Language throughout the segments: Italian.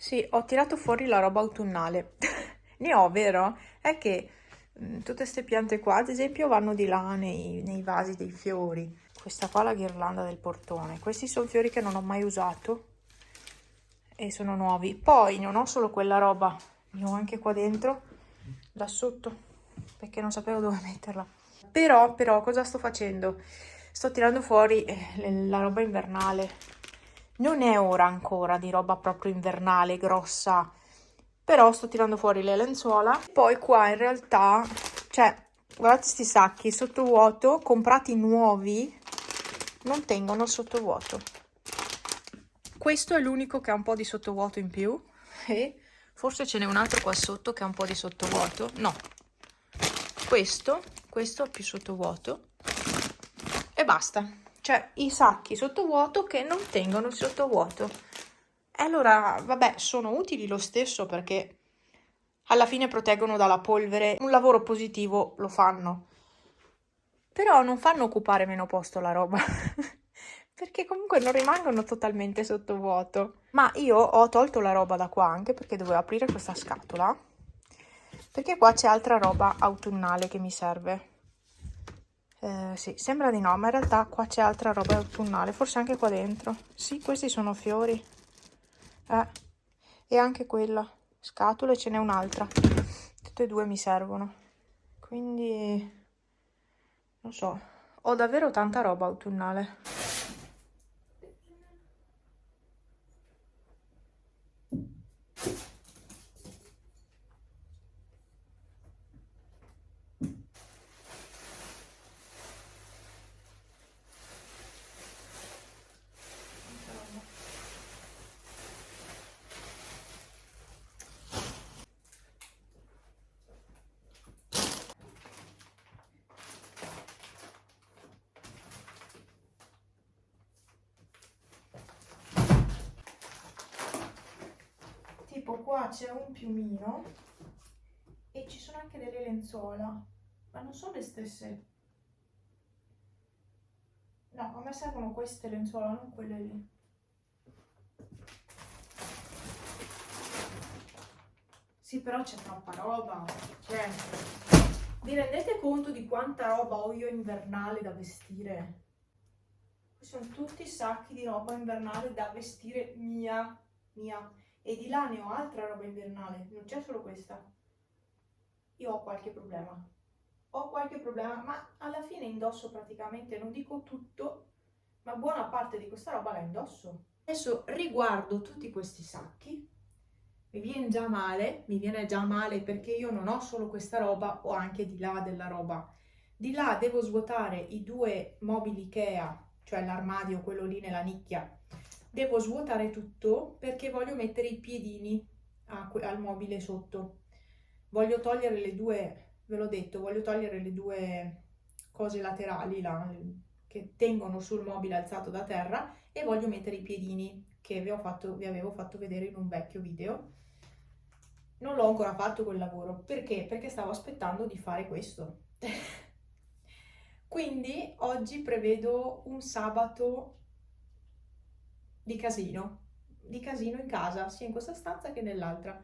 Sì, ho tirato fuori la roba autunnale. Ne ho, vero? È che tutte queste piante qua, ad esempio, vanno di là nei vasi dei fiori. Questa qua è la ghirlanda del portone. Questi sono fiori che non ho mai usato e sono nuovi. Poi non ho solo quella roba, ne ho anche qua dentro, là sotto, perché non sapevo dove metterla. Però, cosa sto facendo? Sto tirando fuori la roba invernale. Non è ora ancora di roba proprio invernale, grossa, però sto tirando fuori le lenzuola. Poi qua in realtà, cioè, guardate questi sacchi sottovuoto, comprati nuovi, non tengono il sottovuoto. Questo è l'unico che ha un po' di sottovuoto in più e forse ce n'è un altro qua sotto che ha un po' di sottovuoto. No, questo ha più sottovuoto e basta. Cioè, i sacchi sottovuoto che non tengono il sottovuoto. E allora, vabbè, sono utili lo stesso perché alla fine proteggono dalla polvere. Un lavoro positivo lo fanno. Però non fanno occupare meno posto la roba. Perché comunque non rimangono totalmente sottovuoto. Ma io ho tolto la roba da qua anche perché dovevo aprire questa scatola. Perché qua c'è altra roba autunnale che mi serve. Sì, sembra di no, ma in realtà qua c'è altra roba autunnale, forse anche qua dentro. Sì, questi sono fiori. E anche quella. Scatole, ce n'è un'altra. Tutte e due mi servono. Quindi, non so, ho davvero tanta roba autunnale. Tipo qua c'è un piumino e ci sono anche delle lenzuola, ma non sono le stesse. No, a me servono queste lenzuola, non quelle lì. Sì, però c'è troppa roba. Cioè, vi rendete conto di quanta roba ho io invernale da vestire? Questi sono tutti sacchi di roba invernale da vestire mia. E di là ne ho altra roba invernale, non c'è solo questa. Io ho qualche problema. Ho qualche problema, ma alla fine indosso praticamente, non dico tutto, ma buona parte di questa roba la indosso. Adesso riguardo tutti questi sacchi, mi viene già male perché io non ho solo questa roba, ho anche di là della roba. Di là devo svuotare i due mobili Ikea, cioè l'armadio, quello lì nella nicchia. Devo svuotare tutto perché voglio mettere i piedini al mobile sotto. Voglio togliere le due, ve l'ho detto, voglio togliere le due cose laterali là, che tengono sul mobile alzato da terra e voglio mettere i piedini che vi avevo fatto vedere in un vecchio video. Non l'ho ancora fatto quel lavoro. Perché? Perché stavo aspettando di fare questo. Quindi oggi prevedo un sabato di casino in casa, sia in questa stanza che nell'altra.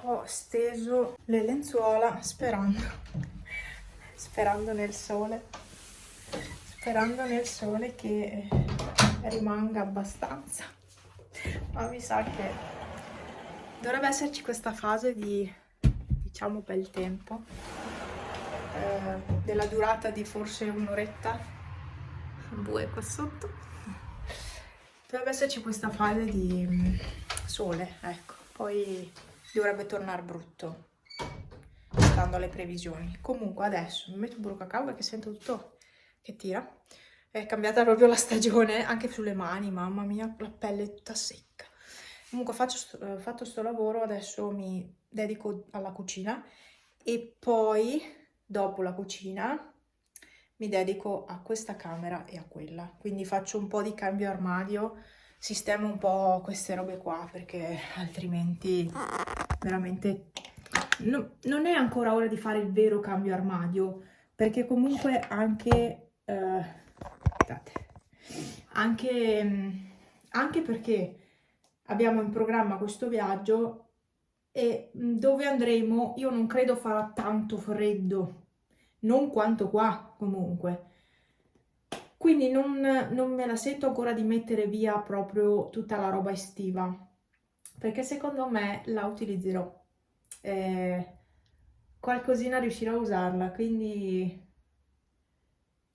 Ho steso le lenzuola sperando nel sole, che rimanga abbastanza, ma mi sa che dovrebbe esserci questa fase di, diciamo, bel tempo, della durata di forse un'oretta, bue qua sotto, dovrebbe esserci questa fase di sole, ecco, poi dovrebbe tornare brutto, stando alle previsioni. Comunque adesso mi metto un burro cacao perché sento tutto che tira. È cambiata proprio la stagione, anche sulle mani, mamma mia, la pelle è tutta secca. Comunque fatto sto lavoro, adesso mi dedico alla cucina e poi, dopo la cucina, mi dedico a questa camera e a quella. Quindi faccio un po' di cambio armadio, sistemo un po' queste robe qua, perché altrimenti veramente non è ancora ora di fare il vero cambio armadio, perché comunque anche perché abbiamo in programma questo viaggio e dove andremo io non credo farà tanto freddo, non quanto qua comunque. Quindi non me la sento ancora di mettere via proprio tutta la roba estiva, perché secondo me la utilizzerò. Qualcosina riuscirò a usarla, quindi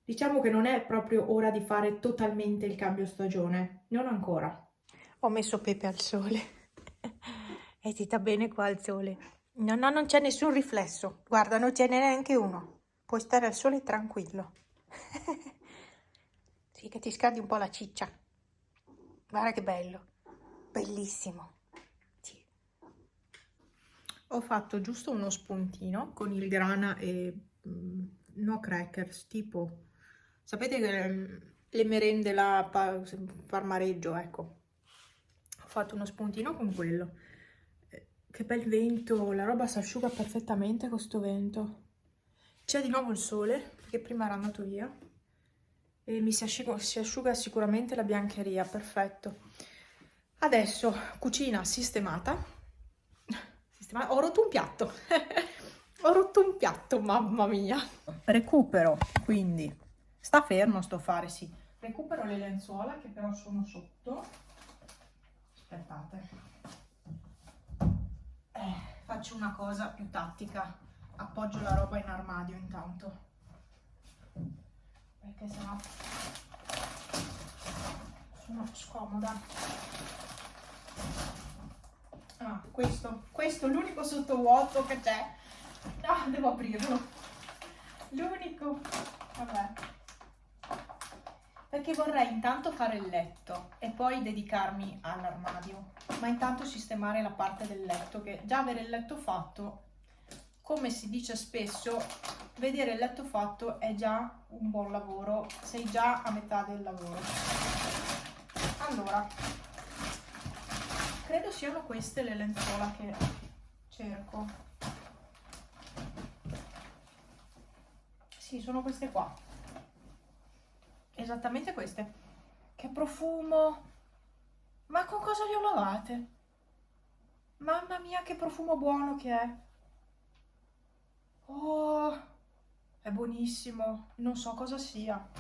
diciamo che non è proprio ora di fare totalmente il cambio stagione, non ancora. Ho messo Pepe al sole e ti sta bene qua al sole. No, non c'è nessun riflesso, guarda, non ce n'è neanche uno, puoi stare al sole tranquillo. Sì, che ti scaldi un po' la ciccia, guarda che bello, bellissimo. Sì. Ho fatto giusto uno spuntino con il grana e no crackers, tipo, sapete che le merende la Parmareggio, ecco, ho fatto uno spuntino con quello. Che bel vento, la roba si asciuga perfettamente con sto vento. C'è di nuovo il sole, perché prima era andato via, e si asciuga sicuramente la biancheria, perfetto. Adesso cucina sistemata. Ho rotto un piatto. Ho rotto un piatto, mamma mia. Recupero, quindi sta fermo sto fare, sì. Recupero le lenzuola che però sono sotto. Aspettate. Faccio una cosa più tattica. Appoggio la roba in armadio intanto. Perché sennò sono scomoda. Ah, questo è l'unico sottovuoto che c'è. Ah, devo aprirlo. L'unico. Vabbè. Perché vorrei intanto fare il letto e poi dedicarmi all'armadio. Ma intanto sistemare la parte del letto, che già avere il letto fatto, come si dice spesso, vedere il letto fatto è già un buon lavoro. Sei già a metà del lavoro. Allora, credo siano queste le lenzuola che cerco. Sì, sono queste qua. Esattamente queste. Che profumo! Ma con cosa le ho lavate? Mamma mia, che profumo buono che è! Oh, è buonissimo. Non so cosa sia.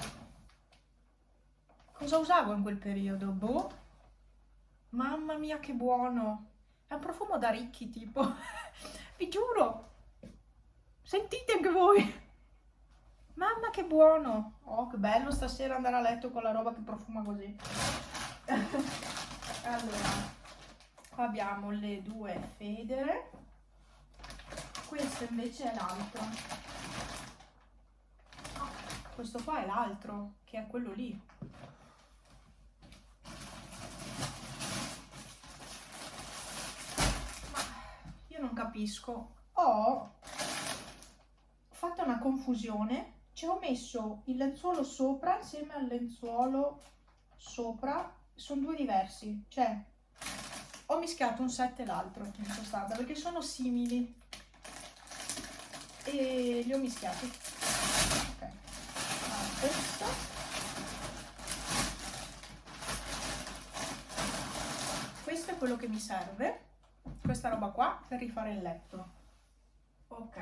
Cosa usavo in quel periodo? Boh. Mamma mia, che buono! È un profumo da ricchi, tipo. Vi giuro! Sentite anche voi! Mamma, che buono! Oh, che bello stasera andare a letto con la roba che profuma così. Allora, qua abbiamo le due federe. Questo invece è l'altro. Oh, questo qua è l'altro, che è quello lì. Io non capisco. Ho fatto una confusione. Ci ho messo il lenzuolo sopra insieme al lenzuolo sopra. Sono due diversi. Cioè, ho mischiato un set e l'altro in sostanza, perché sono simili. E li ho mischiati. Ok. Questo è quello che mi serve. questa roba qua per rifare il letto. Ok.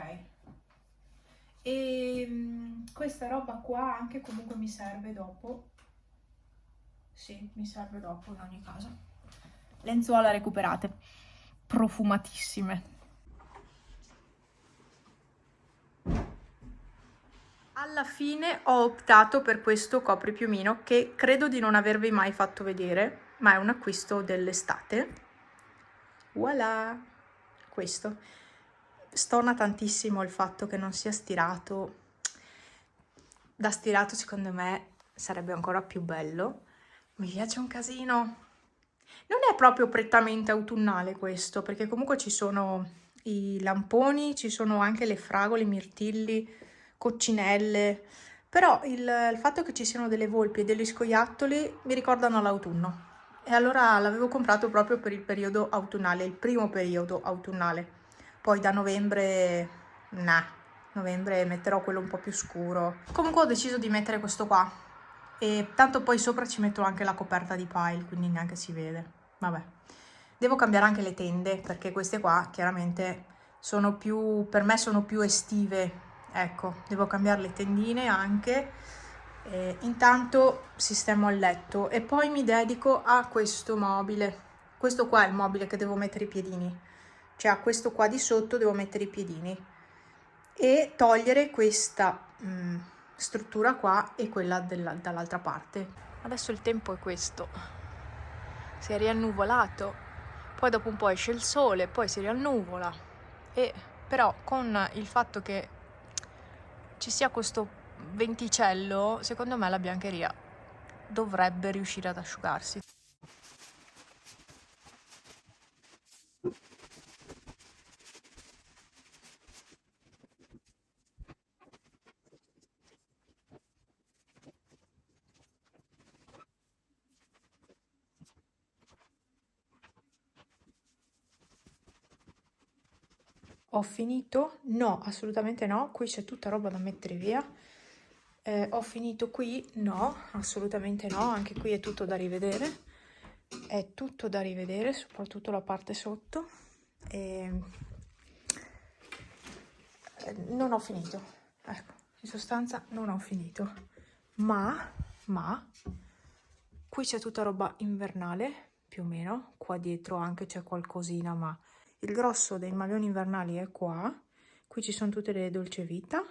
E questa roba qua anche comunque mi serve dopo. Sì, mi serve dopo in ogni caso. Lenzuola recuperate, profumatissime. Alla fine ho optato per questo copripiumino che credo di non avervi mai fatto vedere, ma è un acquisto dell'estate. Voilà! Questo. Stona tantissimo il fatto che non sia stirato. Da stirato secondo me sarebbe ancora più bello. Mi piace un casino. Non è proprio prettamente autunnale questo, perché comunque ci sono i lamponi, ci sono anche le fragole, i mirtilli, coccinelle, però il fatto che ci siano delle volpi e degli scoiattoli mi ricordano l'autunno. E allora l'avevo comprato proprio per il periodo autunnale, il primo periodo autunnale. Poi da novembre, nah, novembre metterò quello un po' più scuro. Comunque ho deciso di mettere questo qua. E tanto poi sopra ci metto anche la coperta di pile, quindi neanche si vede. Vabbè. Devo cambiare anche le tende, perché queste qua chiaramente sono più, per me sono più estive. Ecco, devo cambiare le tendine anche. Intanto sistemo il letto e poi mi dedico a questo mobile. Questo qua è il mobile che devo mettere i piedini. Cioè a questo qua di sotto devo mettere i piedini. E togliere questa struttura qua e quella dall'altra parte. Adesso il tempo è questo, si è riannuvolato, poi dopo un po' esce il sole, poi si riannuvola, e però con il fatto che ci sia questo venticello, secondo me la biancheria dovrebbe riuscire ad asciugarsi. Ho finito? No, assolutamente no, qui c'è tutta roba da mettere via. Ho finito qui? No, assolutamente no, anche qui è tutto da rivedere. È tutto da rivedere, soprattutto la parte sotto. Non ho finito, ecco, in sostanza non ho finito. Ma qui c'è tutta roba invernale, più o meno. Qua dietro anche c'è qualcosina, ma il grosso dei maglioni invernali è qua. Qui ci sono tutte le Dolce Vita,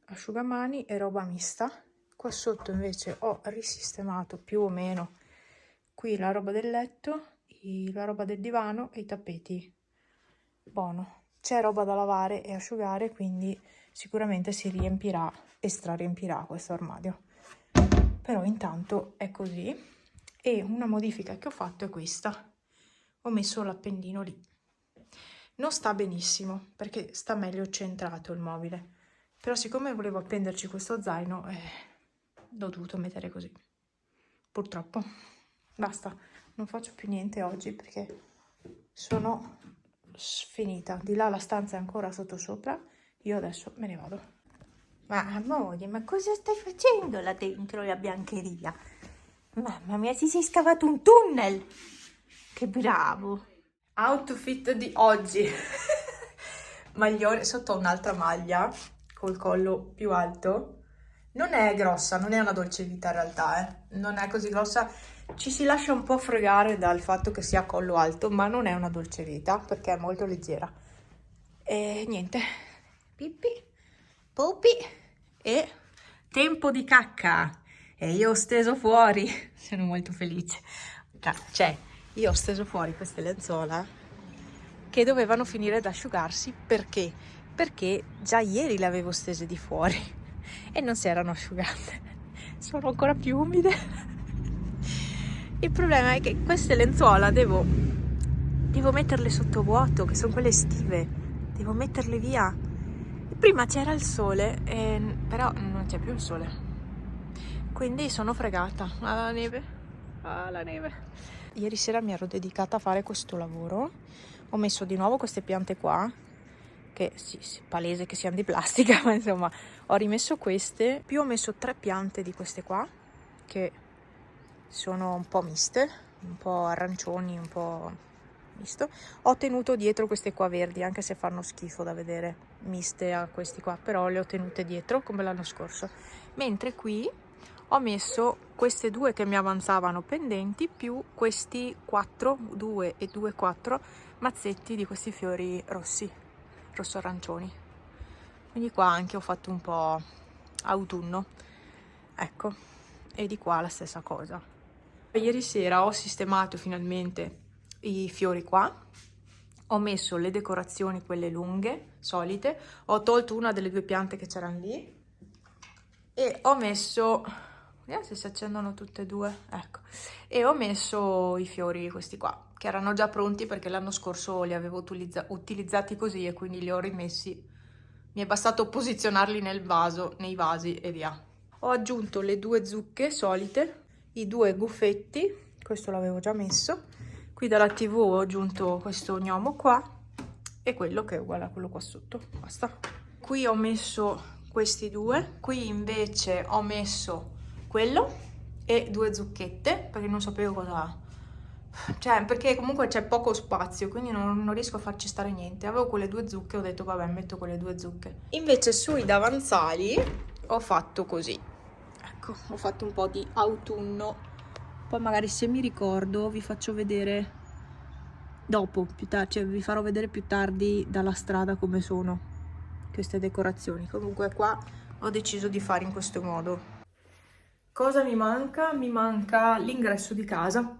asciugamani e roba mista. Qua sotto invece ho risistemato più o meno qui la roba del letto, la roba del divano e i tappeti. Buono. C'è roba da lavare e asciugare, quindi sicuramente si riempirà e strariempirà questo armadio. Però intanto è così. E una modifica che ho fatto è questa. Ho messo l'appendino lì. Non sta benissimo perché sta meglio centrato il mobile, però siccome volevo appenderci questo zaino l'ho dovuto mettere così, purtroppo. Basta, non faccio più niente oggi perché sono sfinita. Di là la stanza è ancora sotto sopra, io adesso me ne vado. Ma amore, ma cosa stai facendo là dentro la biancheria? Mamma mia, ti sei scavato un tunnel! Che bravo! Outfit di oggi. Maglione sotto un'altra maglia col collo più alto. Non è grossa, non è una Dolce Vita in realtà, non è così grossa. Ci si lascia un po' fregare dal fatto che sia collo alto, ma non è una Dolce Vita perché è molto leggera. E niente, pipì, pupi e tempo di cacca. E io ho steso fuori, sono molto felice. Cioè, io ho steso fuori queste lenzuola che dovevano finire ad asciugarsi perché? Perché già ieri le avevo stese di fuori e non si erano asciugate. Sono ancora più umide. Il problema è che queste lenzuola devo metterle sotto vuoto, che sono quelle estive. Devo metterle via. Prima c'era il sole, però non c'è più il sole. Quindi sono fregata. Alla neve. Alla neve. Ieri sera mi ero dedicata a fare questo lavoro. Ho messo di nuovo queste piante qua, che sì, palese che siano di plastica, ma insomma ho rimesso queste, più ho messo 3 piante di queste qua, che sono un po' miste, un po' arancioni, un po' misto. Ho tenuto dietro queste qua verdi, anche se fanno schifo da vedere miste a questi qua, però le ho tenute dietro come l'anno scorso. Mentre qui ho messo queste due che mi avanzavano pendenti più questi 4, 2 e 2, 4 mazzetti di questi fiori rossi, rosso arancioni. Quindi qua anche ho fatto un po' autunno, ecco, e di qua la stessa cosa. Ieri sera ho sistemato finalmente i fiori qua, ho messo le decorazioni, quelle lunghe, solite, ho tolto una delle due piante che c'erano lì e ho messo, vediamo se si accendono tutte e due, ecco, e ho messo i fiori questi qua, che erano già pronti perché l'anno scorso li avevo utilizzati così e quindi li ho rimessi. Mi è bastato posizionarli nel vaso, nei vasi e via. Ho aggiunto le due zucche solite, i due guffetti, questo l'avevo già messo. Qui dalla TV ho aggiunto questo gnomo qua e quello che è uguale a quello qua sotto, basta. Qui ho messo questi due, qui invece ho messo quello e due zucchette, perché non sapevo cosa... Cioè, perché comunque c'è poco spazio, quindi non riesco a farci stare niente. Avevo quelle due zucche, ho detto vabbè, metto quelle due zucche. Invece sui davanzali ho fatto così. Ecco, ho fatto un po' di autunno. Poi magari se mi ricordo vi faccio vedere dopo, più tardi, cioè vi farò vedere più tardi dalla strada come sono queste decorazioni. Comunque qua ho deciso di fare in questo modo. Cosa mi manca? Mi manca l'ingresso di casa.